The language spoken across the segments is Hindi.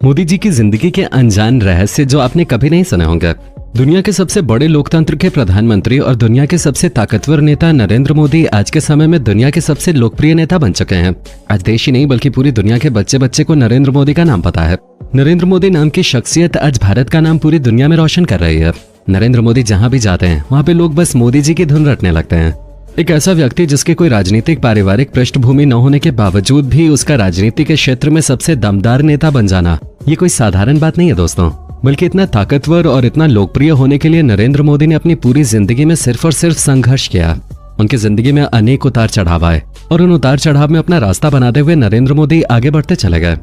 मोदी जी की जिंदगी के अनजान रहस्य जो आपने कभी नहीं सुने होंगे। दुनिया के सबसे बड़े लोकतंत्र के प्रधानमंत्री और दुनिया के सबसे ताकतवर नेता नरेंद्र मोदी आज के समय में दुनिया के सबसे लोकप्रिय नेता बन चुके हैं। आज देश ही नहीं बल्कि पूरी दुनिया के बच्चे बच्चे को नरेंद्र मोदी का नाम पता है। नरेंद्र मोदी नाम की शख्सियत आज भारत का नाम पूरी दुनिया में रोशन कर रही है। नरेंद्र मोदी जहाँ भी जाते हैं वहाँ पे लोग बस मोदी जी की धुन रटने लगते हैं। एक ऐसा व्यक्ति जिसके कोई राजनीतिक पारिवारिक पृष्ठभूमि न होने के बावजूद भी उसका राजनीति के क्षेत्र में सबसे दमदार नेता बन जाना ये कोई साधारण बात नहीं है दोस्तों, बल्कि इतना ताकतवर और इतना लोकप्रिय होने के लिए नरेंद्र मोदी ने अपनी पूरी जिंदगी में सिर्फ और सिर्फ संघर्ष किया। उनकी जिंदगी में अनेक उतार चढ़ाव आए और उन उतार चढ़ाव में अपना रास्ता बनाते हुए नरेंद्र मोदी आगे बढ़ते चले गए।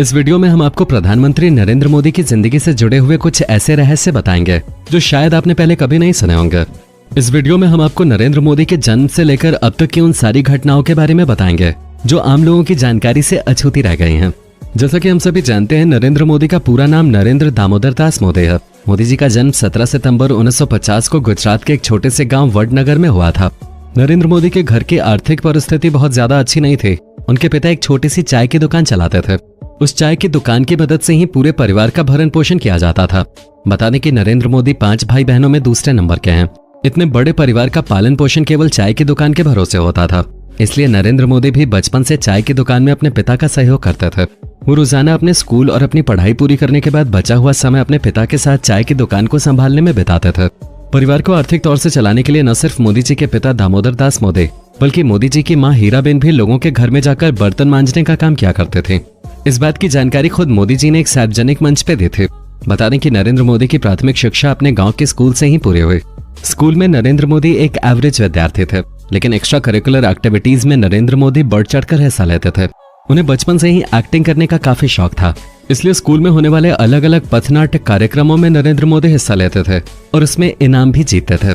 इस वीडियो में हम आपको प्रधानमंत्री नरेंद्र मोदी की जिंदगी से जुड़े हुए कुछ ऐसे रहस्य बताएंगे जो शायद आपने पहले कभी नहीं सुने होंगे। इस वीडियो में हम आपको नरेंद्र मोदी के जन्म से लेकर अब तक की उन सारी घटनाओं के बारे में बताएंगे जो आम लोगों की जानकारी से अछूती रह गई हैं। जैसा कि हम सभी जानते हैं, नरेंद्र मोदी का पूरा नाम नरेंद्र दामोदर दास मोदी है। मोदी जी का जन्म 17 सितंबर 1950 को गुजरात के एक छोटे से गांव वडनगर में हुआ था। नरेंद्र मोदी के घर की आर्थिक परिस्थिति बहुत ज्यादा अच्छी नहीं थी। उनके पिता एक छोटी सी चाय की दुकान चलाते थे। उस चाय की दुकान की मदद से ही पूरे परिवार का भरण पोषण किया जाता था। बता दें कि नरेंद्र मोदी 5 भाई बहनों में दूसरे नंबर के हैं। इतने बड़े परिवार का पालन पोषण केवल चाय की दुकान के भरोसे होता था, इसलिए नरेंद्र मोदी भी बचपन से चाय की दुकान में अपने पिता का सहयोग करते थे। वो रोजाना अपने स्कूल और अपनी पढ़ाई पूरी करने के बाद बचा हुआ समय अपने पिता के साथ चाय की दुकान को संभालने में बिताते थे। परिवार को आर्थिक तौर से चलाने के लिए न सिर्फ मोदी जी के पिता दामोदर दास मोदी बल्कि मोदी जी की माँ हीराबेन भी लोगों के घर में जाकर बर्तन मांजने का काम किया करते थे। इस बात की जानकारी खुद मोदी जी ने एक सार्वजनिक मंच पे दी थी। बता दें कि नरेंद्र मोदी की प्राथमिक शिक्षा अपने गाँव के स्कूल से ही पूरी हुई। स्कूल में नरेंद्र मोदी एक एवरेज विद्यार्थी थे, लेकिन एक्स्ट्रा करिकुलर एक्टिविटीज में नरेंद्र मोदी बढ़ चढ़कर हिस्सा लेते थे। उन्हें बचपन से ही एक्टिंग करने का काफी शौक था, इसलिए स्कूल में होने वाले अलग अलग पथनाट्य कार्यक्रमों में नरेंद्र मोदी हिस्सा लेते थे और उसमें इनाम भी जीतते थे।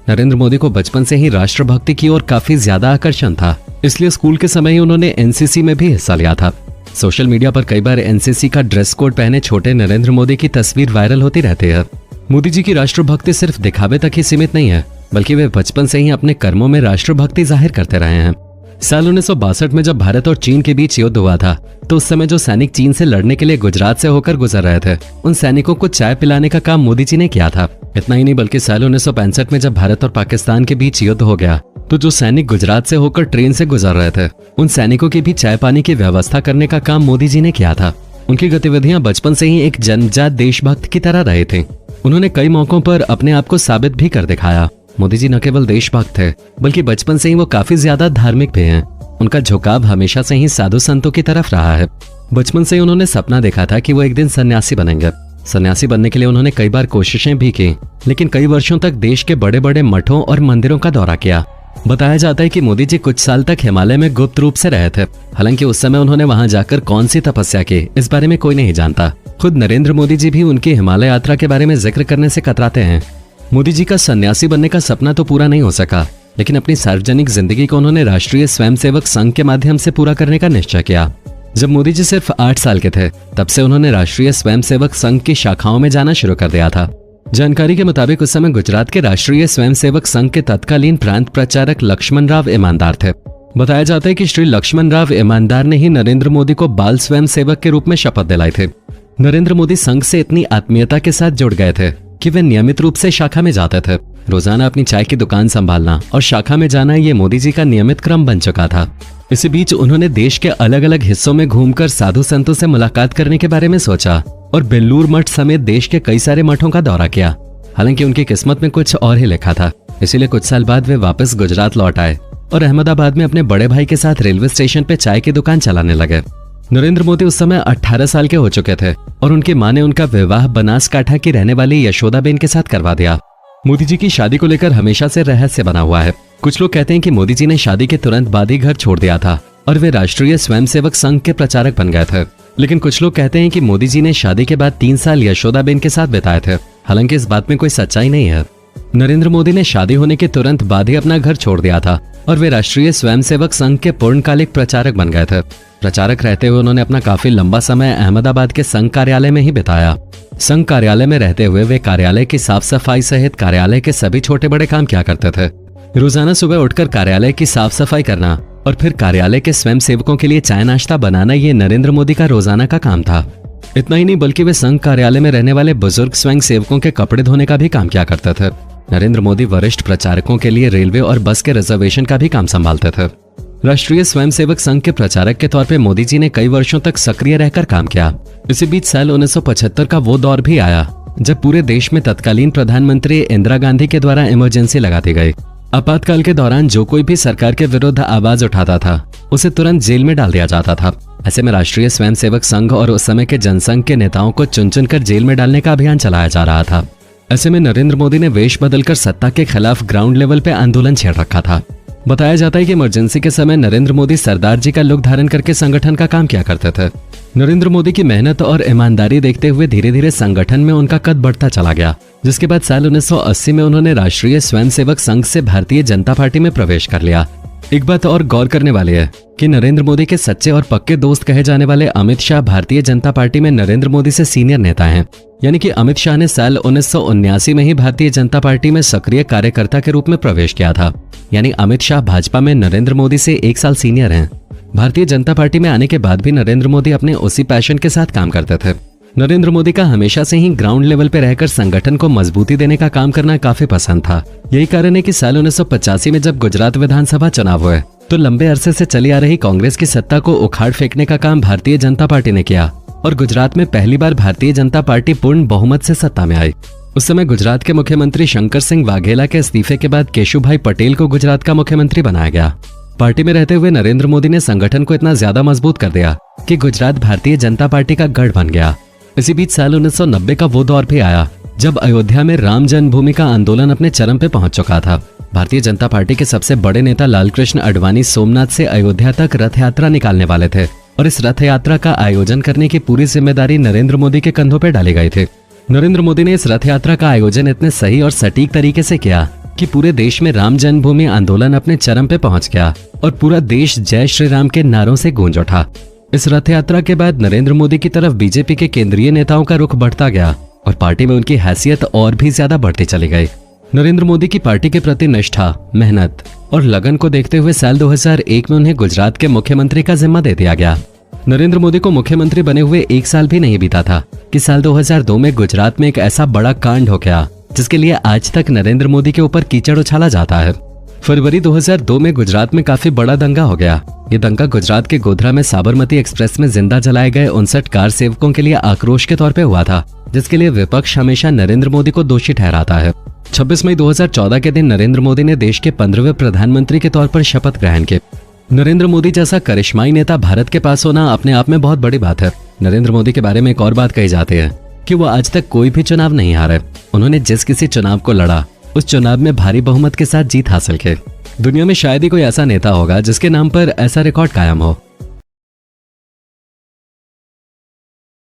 नरेंद्र मोदी को बचपन से ही राष्ट्रभक्ति की ओर काफी ज्यादा आकर्षण था, इसलिए स्कूल के समय ही उन्होंने एनसीसी में भी हिस्सा लिया था। सोशल मीडिया पर कई बार एनसीसी का ड्रेस कोड पहने छोटे नरेंद्र मोदी की तस्वीर वायरल होती रहती है। मोदी जी की राष्ट्रभक्ति सिर्फ दिखावे तक ही सीमित नहीं है, बल्कि वे बचपन से ही अपने कर्मों में राष्ट्रभक्ति जाहिर करते रहे हैं। साल 1962 में जब भारत और चीन के बीच युद्ध हुआ था, तो उस समय जो सैनिक चीन से लड़ने के लिए गुजरात से होकर गुजर रहे थे, उन सैनिकों को चाय पिलाने का काम मोदी जी ने किया था। इतना ही नहीं बल्कि साल 1965 में जब भारत और पाकिस्तान के बीच युद्ध हो गया, तो जो सैनिक गुजरात से होकर ट्रेन से गुजर रहे थे, उन सैनिकों की भी चाय पानी की व्यवस्था करने का काम मोदी जी ने किया था। उनकी गतिविधियां बचपन से ही एक जन्मजात देशभक्त की तरह रहे थे। उन्होंने कई मौकों पर अपने आप को साबित भी कर दिखाया। मोदी जी न केवल देशभक्त थे, बल्कि बचपन से ही वो काफी ज्यादा धार्मिक भी हैं। उनका झुकाव हमेशा से ही साधु संतों की तरफ रहा है। बचपन से ही उन्होंने सपना देखा था कि वो एक दिन सन्यासी बनेंगे। सन्यासी बनने के लिए उन्होंने कई बार कोशिशें भी की, लेकिन कई वर्षों तक देश के बड़े बड़े मठों और मंदिरों का दौरा किया। बताया जाता है कि मोदी जी कुछ साल तक हिमालय में गुप्त रूप से रहे थे। हालांकि उस समय उन्होंने वहां जाकर कौन सी तपस्या की, इस बारे में कोई नहीं जानता। खुद नरेंद्र मोदी जी भी उनकी हिमालय यात्रा के बारे में जिक्र करने से कतराते हैं। मोदी जी का सन्यासी बनने का सपना तो पूरा नहीं हो सका, लेकिन अपनी सार्वजनिक जिंदगी को उन्होंने राष्ट्रीय स्वयंसेवक संघ के माध्यम से पूरा करने का निश्चय किया। जब मोदी जी सिर्फ 8 साल के थे, तब से उन्होंने राष्ट्रीय स्वयंसेवक संघ की शाखाओं में जाना शुरू कर दिया था। जानकारी के मुताबिक उस समय गुजरात के राष्ट्रीय स्वयंसेवक संघ के तत्कालीन प्रांत प्रचारक लक्ष्मण राव ईमानदार थे। बताया जाता है कि श्री लक्ष्मण राव ईमानदार ने ही नरेंद्र मोदी को बाल स्वयंसेवक के रूप में शपथ दिलाई थी। नरेंद्र मोदी संघ से इतनी आत्मीयता के साथ जुड़ गए थे कि वे नियमित रूप से शाखा में जाते थे। रोजाना अपनी चाय की दुकान संभालना और शाखा में जाना ये मोदी जी का नियमित क्रम बन चुका था। इसी बीच उन्होंने देश के अलग अलग हिस्सों में घूमकर साधु संतों से मुलाकात करने के बारे में सोचा और बेल्लूर मठ समेत देश के कई सारे मठों का दौरा किया। हालांकि उनकी किस्मत में कुछ और ही लिखा था, इसीलिए कुछ साल बाद वे वापस गुजरात लौट आए और अहमदाबाद में अपने बड़े भाई के साथ रेलवे स्टेशन पे चाय की दुकान चलाने लगे। नरेंद्र मोदी उस समय 18 साल के हो चुके थे और उनकी मां ने उनका विवाह बनासकांठा की रहने वाली यशोदाबेन के साथ करवा दिया। मोदी जी की शादी को लेकर हमेशा से रहस्य बना हुआ है। कुछ लोग कहते हैं कि मोदी जी ने शादी के तुरंत बाद ही घर छोड़ दिया था और वे राष्ट्रीय स्वयंसेवक संघ के प्रचारक बन गए थे। लेकिन कुछ लोग कहते हैं कि मोदी जी ने शादी के बाद 3 साल यशोदाबेन के साथ बिताए थे। हालांकि इस बात में कोई सच्चाई नहीं है। नरेंद्र मोदी ने शादी होने के तुरंत बाद ही अपना घर छोड़ दिया था और वे राष्ट्रीय स्वयंसेवक संघ के पूर्णकालिक प्रचारक बन गए थे। प्रचारक रहते हुए उन्होंने अपना काफी लंबा समय अहमदाबाद के संघ कार्यालय में ही बिताया। संघ कार्यालय में रहते हुए वे कार्यालय की साफ सफाई सहित कार्यालय के सभी छोटे बड़े काम किया करते थे। रोजाना सुबह उठकर कार्यालय की साफ सफाई करना और फिर कार्यालय के स्वयं सेवकों के लिए चाय नाश्ता बनाना ये नरेंद्र मोदी का रोजाना का काम था। इतना ही नहीं बल्कि वे संघ कार्यालय में रहने वाले बुजुर्ग स्वयं सेवकों के कपड़े धोने का भी काम किया करते थे। नरेंद्र मोदी वरिष्ठ प्रचारकों के लिए रेलवे और बस के रिजर्वेशन का भी काम संभालते थे। राष्ट्रीय स्वयंसेवक संघ के प्रचारक के तौर पर मोदी जी ने कई वर्षों तक सक्रिय रहकर काम किया। इसी बीच साल 1975 का वो दौर भी आया जब पूरे देश में तत्कालीन प्रधानमंत्री इंदिरा गांधी के द्वारा इमरजेंसी लगा दी गई। आपातकाल के दौरान जो कोई भी सरकार के विरुद्ध आवाज उठाता था उसे तुरंत जेल में डाल दिया जाता था। ऐसे में राष्ट्रीय स्वयंसेवक संघ और उस समय के जनसंघ के नेताओं को चुन चुनकर जेल में डालने का अभियान चलाया जा रहा था। ऐसे में नरेंद्र मोदी ने वेश बदलकर सत्ता के खिलाफ ग्राउंड लेवल पे आंदोलन छेड़ रखा था। बताया जाता है कि इमरजेंसी के समय नरेंद्र मोदी सरदार जी का लुक धारण करके संगठन का काम किया करते थे। नरेंद्र मोदी की मेहनत और ईमानदारी देखते हुए धीरे धीरे संगठन में उनका कद बढ़ता चला गया, जिसके बाद साल 1980 में उन्होंने राष्ट्रीय स्वयंसेवक संघ से भारतीय जनता पार्टी में प्रवेश कर लिया। एक बात और गौर करने वाली है कि नरेंद्र मोदी के सच्चे और पक्के दोस्त कहे जाने वाले अमित शाह भारतीय जनता पार्टी में नरेंद्र मोदी से सीनियर नेता हैं। यानी कि अमित शाह ने साल 1979 में ही भारतीय जनता पार्टी में सक्रिय कार्यकर्ता के रूप में प्रवेश किया था। यानी अमित शाह भाजपा में नरेंद्र मोदी से 1 साल सीनियर हैं। भारतीय जनता पार्टी में आने के बाद भी नरेंद्र मोदी अपने उसी पैशन के साथ काम करते थे। नरेंद्र मोदी का हमेशा से ही ग्राउंड लेवल पर रहकर संगठन को मजबूती देने का काम करना काफी पसंद था। यही कारण है कि साल 1985 में जब गुजरात विधानसभा चुनाव हुए तो लंबे अरसे से चली आ रही कांग्रेस की सत्ता को उखाड़ फेंकने का काम भारतीय जनता पार्टी ने किया और गुजरात में पहली बार भारतीय जनता पार्टी पूर्ण बहुमत से सत्ता में आई। उस समय गुजरात के मुख्यमंत्री शंकर सिंह वाघेला के इस्तीफे के बाद केशुभाई पटेल को गुजरात का मुख्यमंत्री बनाया गया। पार्टी में रहते हुए नरेंद्र मोदी ने संगठन को इतना ज्यादा मजबूत कर दिया कि गुजरात भारतीय जनता पार्टी का गढ़ बन गया। इसी बीच साल 1990 का वो दौर भी आया जब अयोध्या में राम जन्मभूमि का आंदोलन अपने चरम पे पहुंच चुका था। भारतीय जनता पार्टी के सबसे बड़े नेता लालकृष्ण आडवाणी सोमनाथ से अयोध्या तक रथ यात्रा निकालने वाले थे और इस रथ यात्रा का आयोजन करने की पूरी जिम्मेदारी नरेंद्र मोदी के कंधों पर डाली गई थी। नरेंद्र मोदी ने इस रथ यात्रा का आयोजन इतने सही और सटीक तरीके से किया कि पूरे देश में राम जन्मभूमि आंदोलन अपने चरम पे पहुंच गया और पूरा देश जय श्री राम के नारों से गूंज उठा। इस रथ यात्रा के बाद नरेंद्र मोदी की तरफ बीजेपी के केंद्रीय नेताओं का रुख बढ़ता गया और पार्टी में उनकी हैसियत और भी ज्यादा बढ़ती चली गई। नरेंद्र मोदी की पार्टी के प्रति निष्ठा, मेहनत और लगन को देखते हुए साल 2001 में उन्हें गुजरात के मुख्यमंत्री का जिम्मा दे दिया गया। नरेंद्र मोदी को मुख्यमंत्री बने हुए 1 साल भी नहीं बीता था कि साल 2002 में गुजरात में एक ऐसा बड़ा कांड हो गया जिसके लिए आज तक नरेंद्र मोदी के ऊपर कीचड़ उछाला जाता है। फरवरी 2002 में गुजरात में काफी बड़ा दंगा हो गया। ये दंगा गुजरात के गोधरा में साबरमती एक्सप्रेस में जिंदा जलाए गए 59 कार सेवकों के लिए आक्रोश के तौर पे हुआ था, जिसके लिए विपक्ष हमेशा नरेंद्र मोदी को दोषी ठहराता है। 26 मई 2014 के दिन नरेंद्र मोदी ने देश के 15वें प्रधानमंत्री के तौर पर शपथ ग्रहण की। नरेंद्र मोदी जैसा करिश्माई नेता भारत के पास होना अपने आप में बहुत बड़ी बात है। नरेंद्र मोदी के बारे में एक और बात कही जाती है कि वो आज तक कोई भी चुनाव नहीं हारे। उन्होंने जिस किसी चुनाव को लड़ा उस चुनाव में भारी बहुमत के साथ जीत हासिल की। दुनिया में शायद ही कोई ऐसा नेता होगा जिसके नाम पर ऐसा रिकॉर्ड कायम हो।